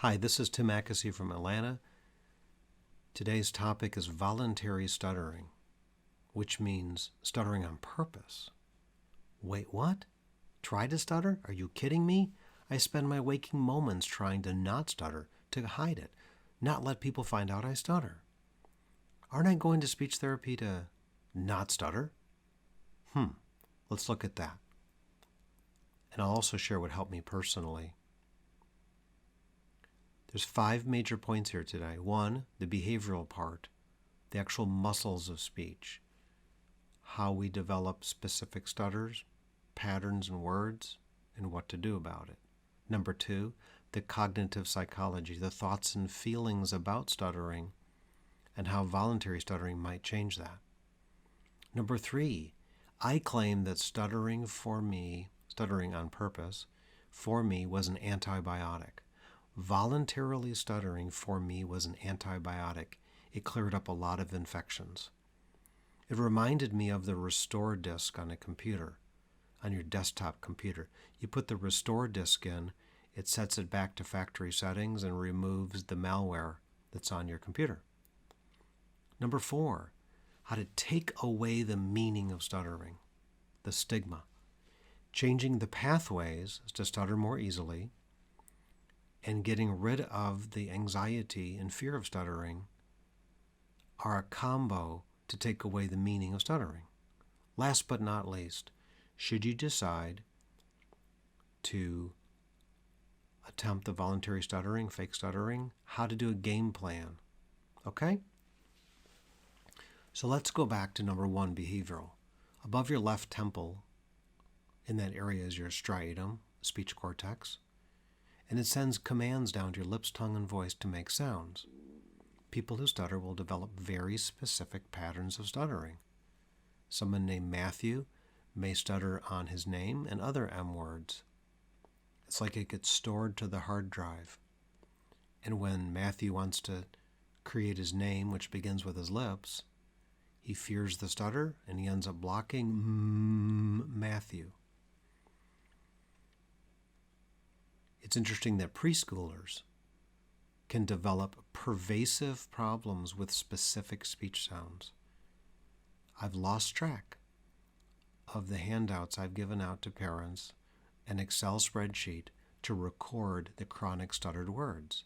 Hi, this is Tim Mackesy from Atlanta. Today's topic is voluntary stuttering, which means stuttering on purpose. Wait, what? Try to stutter? Are you kidding me? I spend my waking moments trying to not stutter, to hide it, not let people find out I stutter. Aren't I going to speech therapy to not stutter? Let's look at that. And I'll also share what helped me personally. There's 5 major points here today. 1, the behavioral part, the actual muscles of speech, how we develop specific stutters, patterns and words, and what to do about it. Number 2, the cognitive psychology, the thoughts and feelings about stuttering, and how voluntary stuttering might change that. Number 3, I claim that stuttering on purpose, for me was an antibiotic. Voluntarily stuttering for me was an antibiotic. It cleared up a lot of infections. It reminded me of the restore disk on a computer, on your desktop computer. You put the restore disk in, it sets it back to factory settings and removes the malware that's on your computer. Number 4, how to take away the meaning of stuttering, the stigma. Changing the pathways to stutter more easily, and getting rid of the anxiety and fear of stuttering are a combo to take away the meaning of stuttering. Last but not least, should you decide to attempt the voluntary stuttering, fake stuttering, how to do a game plan. Okay? So let's go back to number 1, behavioral. Above your left temple, in that area is your striatum, speech cortex, and it sends commands down to your lips, tongue, and voice to make sounds. People who stutter will develop very specific patterns of stuttering. Someone named Matthew may stutter on his name and other M words. It's like it gets stored to the hard drive. And when Matthew wants to create his name, which begins with his lips, he fears the stutter and he ends up blocking Matthew. It's interesting that preschoolers can develop pervasive problems with specific speech sounds. I've lost track of the handouts I've given out to parents, an Excel spreadsheet to record the chronic stuttered words.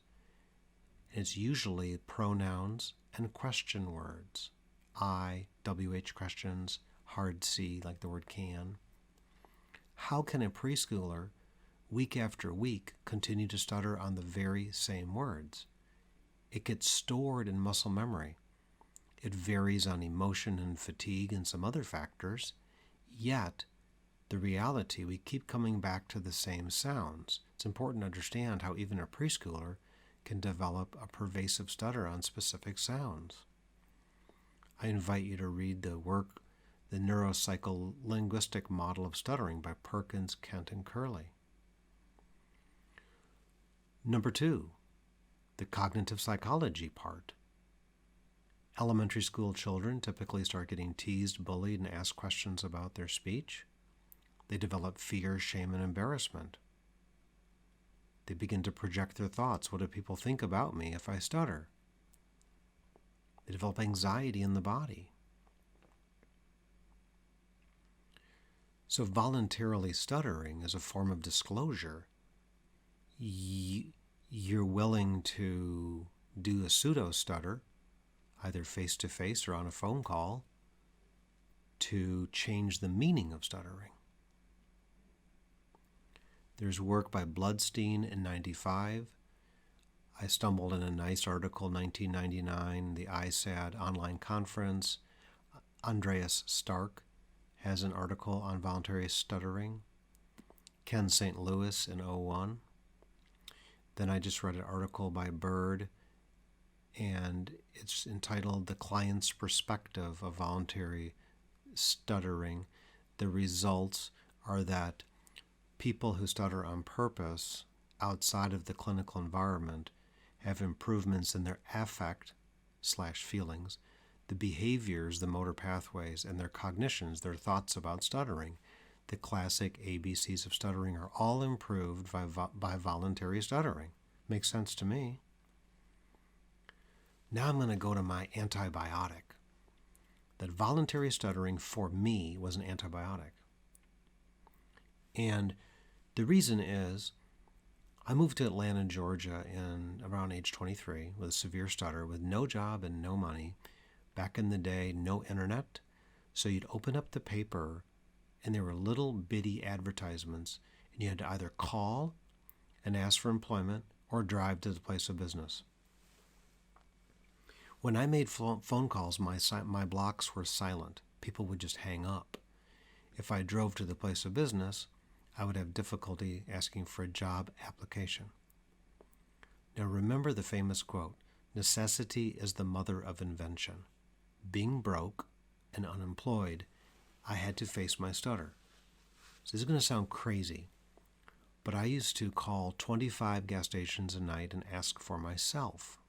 And it's usually pronouns and question words. I, WH questions, hard C, like the word can. How can a preschooler week after week continue to stutter on the very same words? It gets stored in muscle memory. It varies on emotion and fatigue and some other factors, yet the reality, we keep coming back to the same sounds. It's important to understand how even a preschooler can develop a pervasive stutter on specific sounds. I invite you to read the work, The Neuropsycholinguistic Model of Stuttering by Perkins, Kent, and Curley. Number 2, the cognitive psychology part. Elementary school children typically start getting teased, bullied, and asked questions about their speech. They develop fear, shame, and embarrassment. They begin to project their thoughts. What do people think about me if I stutter? They develop anxiety in the body. So voluntarily stuttering is a form of disclosure. You're willing to do a pseudo-stutter, either face-to-face or on a phone call, to change the meaning of stuttering. There's work by Bloodstein in 1995. I stumbled in a nice article in 1999, the ISAD online conference. Andreas Stark has an article on voluntary stuttering. Ken St. Louis in 2001. Then I just read an article by Bird, and it's entitled The Client's Perspective of Voluntary Stuttering. The results are that people who stutter on purpose outside of the clinical environment have improvements in their affect/feelings, the behaviors, the motor pathways, and their cognitions, their thoughts about stuttering. The classic ABCs of stuttering are all improved by voluntary stuttering. Makes sense to me. Now I'm going to go to my antibiotic. That voluntary stuttering for me was an antibiotic. And the reason is I moved to Atlanta, Georgia in around age 23 with a severe stutter with no job and no money. Back in the day, no internet. So you'd open up the paper and there were little bitty advertisements and you had to either call and ask for employment or drive to the place of business. When I made phone calls, my blocks were silent. People would just hang up. If I drove to the place of business, I would have difficulty asking for a job application. Now remember the famous quote, necessity is the mother of invention. Being broke and unemployed, I had to face my stutter. So this is going to sound crazy, but I used to call 25 gas stations a night and ask for myself.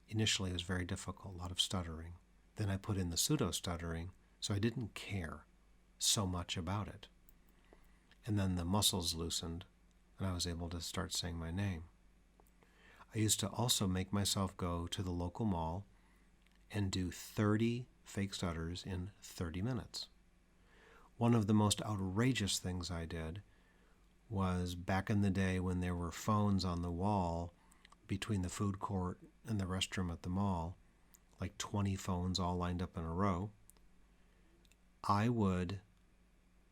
Initially, it was very difficult, a lot of stuttering. Then I put in the pseudo-stuttering, so I didn't care so much about it. And then the muscles loosened, and I was able to start saying my name. I used to also make myself go to the local mall and do 30 fake stutters in 30 minutes. One of the most outrageous things I did was back in the day when there were phones on the wall between the food court and the restroom at the mall, like 20 phones all lined up in a row. I would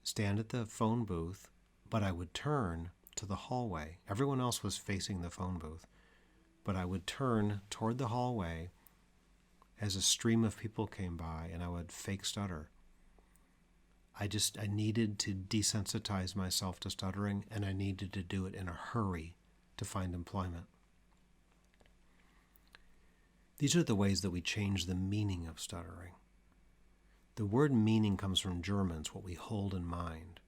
stand at the phone booth, but I would turn to the hallway. Everyone else was facing the phone booth, but I would turn toward the hallway as a stream of people came by and I would fake stutter. I needed to desensitize myself to stuttering, and I needed to do it in a hurry to find employment. These are the ways that we change the meaning of stuttering. The word meaning comes from German, it's what we hold in mind.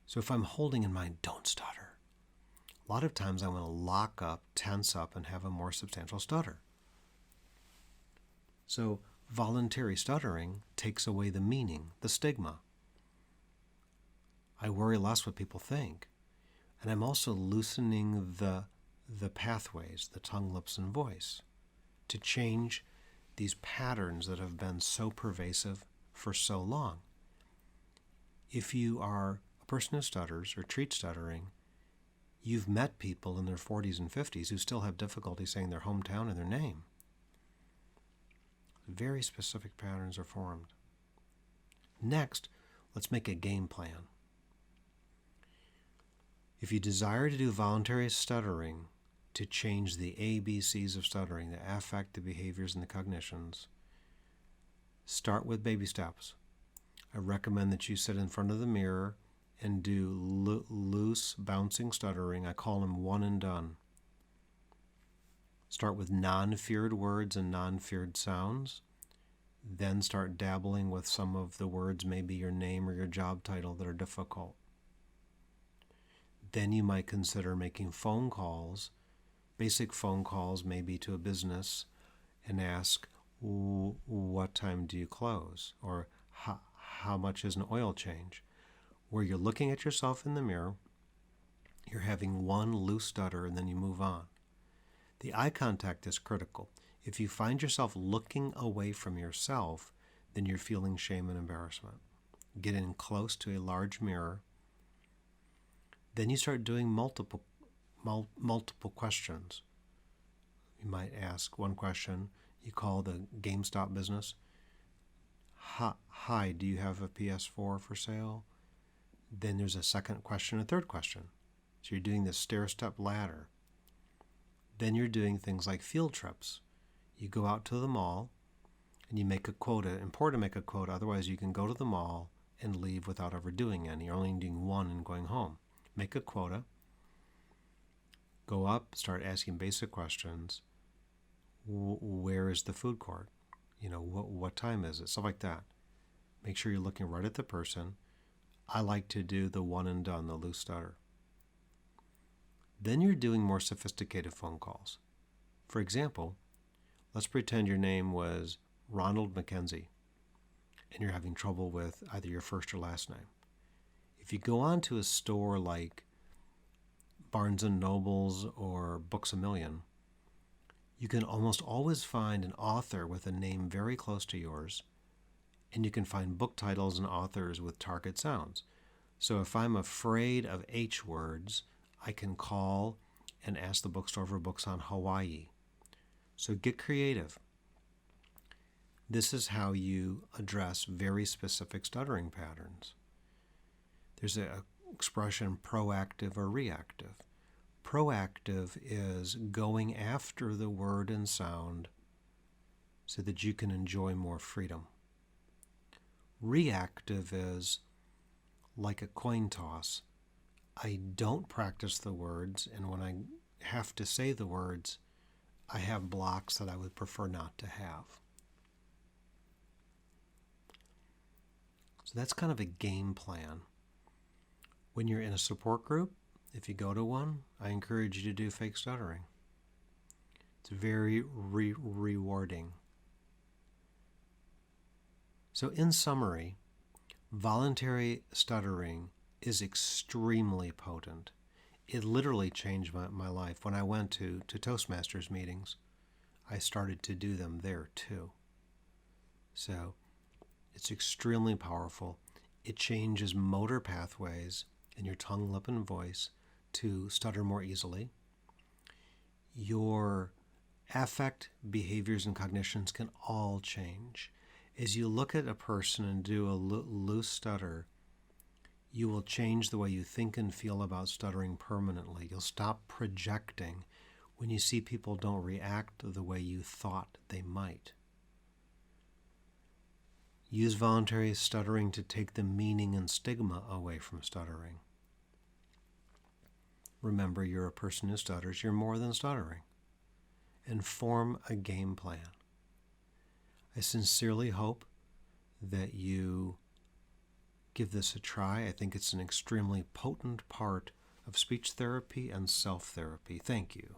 So if I'm holding in mind, don't stutter, a lot of times I want to lock up, tense up, and have a more substantial stutter. So voluntary stuttering takes away the meaning, the stigma. I worry less what people think. And I'm also loosening the pathways, the tongue, lips, and voice, to change these patterns that have been so pervasive for so long. If you are a person who stutters or treats stuttering, you've met people in their 40s and 50s who still have difficulty saying their hometown and their name. Very specific patterns are formed. Next, let's make a game plan. If you desire to do voluntary stuttering to change the ABCs of stuttering, the affect, the behaviors, and the cognitions, start with baby steps. I recommend that you sit in front of the mirror and do loose, bouncing stuttering. I call them one and done. Start with non-feared words and non-feared sounds. Then start dabbling with some of the words, maybe your name or your job title, that are difficult. Then you might consider making phone calls, basic phone calls, maybe to a business, and ask, what time do you close? Or how much is an oil change? Where you're looking at yourself in the mirror, you're having one loose stutter, and then you move on. The eye contact is critical. If you find yourself looking away from yourself, then you're feeling shame and embarrassment. Get in close to a large mirror. Then you start doing multiple questions. You might ask one question. You call the GameStop business. Hi, do you have a PS4 for sale? Then there's a second question, a third question. So you're doing this stair-step ladder. Then you're doing things like field trips. You go out to the mall and you make a quota. Important to make a quota, otherwise you can go to the mall and leave without ever doing any. You're only doing one and going home. Make a quota. Go up, start asking basic questions. Where is the food court? What time is it? Stuff like that. Make sure you're looking right at the person. I like to do the one and done, the loose stutter. Then you're doing more sophisticated phone calls. For example, let's pretend your name was Ronald McKenzie and you're having trouble with either your first or last name. If you go on to a store like Barnes & Nobles or Books A Million, you can almost always find an author with a name very close to yours, and you can find book titles and authors with target sounds. So if I'm afraid of H words, I can call and ask the bookstore for books on Hawaii. So get creative. This is how you address very specific stuttering patterns. There's an expression, proactive or reactive. Proactive is going after the word and sound so that you can enjoy more freedom. Reactive is like a coin toss. I don't practice the words, and when I have to say the words, I have blocks that I would prefer not to have. So that's kind of a game plan. When you're in a support group, if you go to one, I encourage you to do fake stuttering. It's very rewarding. So in summary, voluntary stuttering is extremely potent. It literally changed my life. When I went to Toastmasters meetings, I started to do them there too. So it's extremely powerful. It changes motor pathways in your tongue, lip, and voice to stutter more easily. Your affect, behaviors, and cognitions can all change. As you look at a person and do a loose stutter, you will change the way you think and feel about stuttering permanently. You'll stop projecting when you see people don't react the way you thought they might. Use voluntary stuttering to take the meaning and stigma away from stuttering. Remember, you're a person who stutters. You're more than stuttering. And form a game plan. I sincerely hope that you give this a try. I think it's an extremely potent part of speech therapy and self-therapy. Thank you.